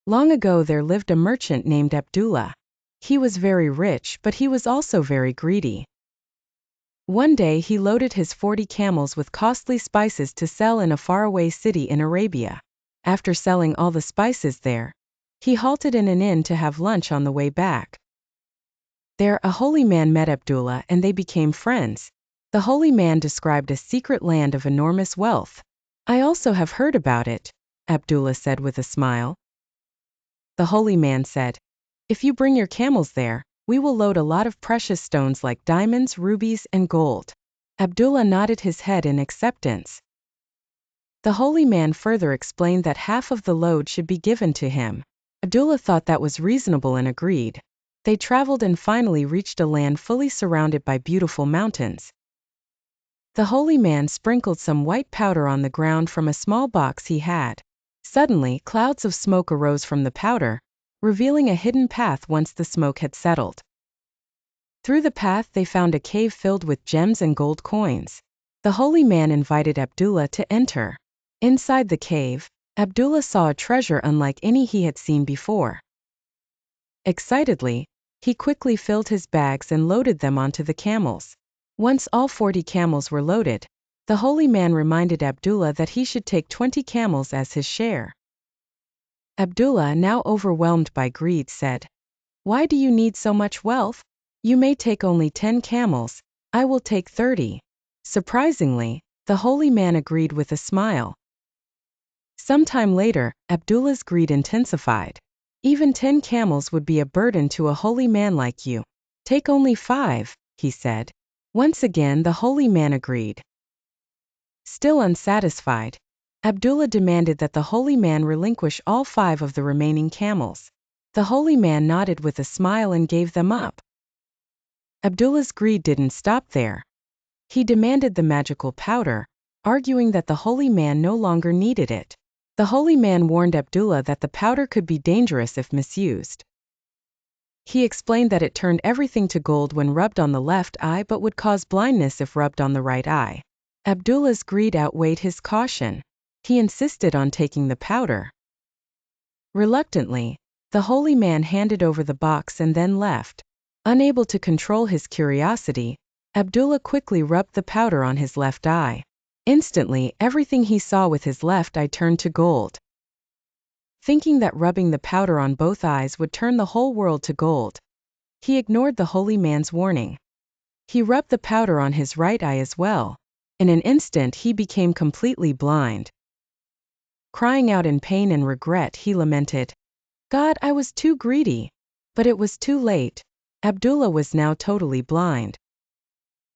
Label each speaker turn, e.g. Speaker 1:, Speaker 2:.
Speaker 1: Long ago there lived a merchant named Abdullah. He was very rich, but he was also very greedy. One day he loaded his 40 camels with costly spices to sell in a faraway city in Arabia. After selling all the spices there, he halted in an inn to have lunch on the way back. There, a holy man met Abdullah and they became friends. The holy man described a secret land of enormous wealth. "I also have heard about it," Abdullah said with a smile. The holy man said, "If you bring your camels there, we will load a lot of precious stones like diamonds, rubies, and gold." Abdullah nodded his head in acceptance. The holy man further explained that half of the load should be given to him. Abdullah thought that was reasonable and agreed. They traveled and finally reached a land fully surrounded by beautiful mountains. The holy man sprinkled some white powder on the ground from a small box he had. Suddenly, clouds of smoke arose from the powder, revealing a hidden path once the smoke had settled. Through the path they found a cave filled with gems and gold coins. The holy man invited Abdullah to enter. Inside the cave, Abdullah saw a treasure unlike any he had seen before. Excitedly, he quickly filled his bags and loaded them onto the camels. Once all 40 camels were loaded, the holy man reminded Abdullah that he should take 20 camels as his share. Abdullah, now overwhelmed by greed, said, "Why do you need so much wealth? You may take only 10 camels, I will take 30. Surprisingly, the holy man agreed with a smile. Sometime later, Abdullah's greed intensified. "Even 10 camels would be a burden to a holy man like you. Take only 5, he said. Once again the holy man agreed. Still unsatisfied, Abdullah demanded that the holy man relinquish all 5 of the remaining camels. The holy man nodded with a smile and gave them up. Abdullah's greed didn't stop there. He demanded the magical powder, arguing that the holy man no longer needed it. The holy man warned Abdullah that the powder could be dangerous if misused. He explained that it turned everything to gold when rubbed on the left eye but would cause blindness if rubbed on the right eye. Abdullah's greed outweighed his caution. He insisted on taking the powder. Reluctantly, the holy man handed over the box and then left. Unable to control his curiosity, Abdullah quickly rubbed the powder on his left eye. Instantly, everything he saw with his left eye turned to gold. Thinking that rubbing the powder on both eyes would turn the whole world to gold, he ignored the holy man's warning. He rubbed the powder on his right eye as well. In an instant he became completely blind. Crying out in pain and regret, he lamented, "God, I was too greedy." But it was too late. Abdullah was now totally blind.